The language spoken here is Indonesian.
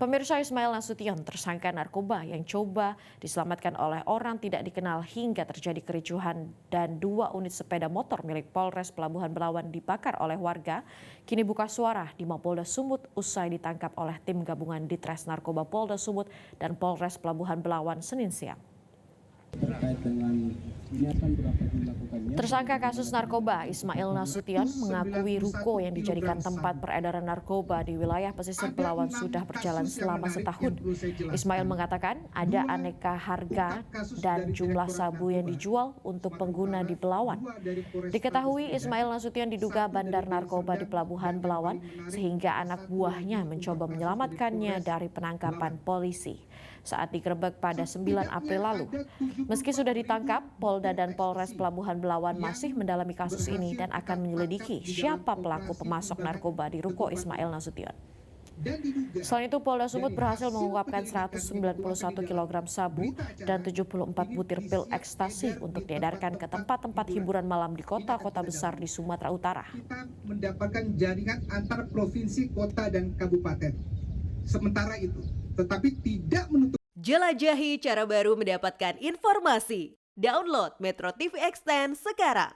Pemirsa, Ismail Nasution, tersangka narkoba yang coba diselamatkan oleh orang tidak dikenal hingga terjadi kericuhan dan 2 unit sepeda motor milik Polres Pelabuhan Belawan dibakar oleh warga, kini buka suara di Mapolda Sumut usai ditangkap oleh tim gabungan Ditres Narkoba Polda Sumut dan Polres Pelabuhan Belawan Senin siang. Terkait dengan ini akan berapa dilakukannya? Tersangka kasus narkoba Ismail Nasution mengakui ruko yang dijadikan tempat peredaran narkoba di wilayah pesisir Belawan sudah berjalan selama setahun. Ismail mengatakan ada aneka harga dan jumlah sabu yang dijual untuk pengguna di Belawan. Diketahui Ismail Nasution diduga bandar narkoba di Pelabuhan Belawan sehingga anak buahnya mencoba menyelamatkannya dari penangkapan polisi saat digerebek pada 9 April lalu. Meski sudah ditangkap, Polda dan Polres Pelabuhan Belawan masih mendalami kasus ini dan akan menyelidiki siapa pelaku pemasok narkoba di ruko Ismail Nasution. Selain itu, Polda Sumut berhasil mengungkapkan 191 kg sabu dan 74 butir pil ekstasi untuk diedarkan ke tempat-tempat hiburan malam di kota-kota besar di Sumatera Utara. Kita mendapatkan jaringan antar provinsi, kota, dan kabupaten. Sementara itu, tetapi tidak menutup. Jelajahi cara baru mendapatkan informasi. Download Metro TV Extend sekarang.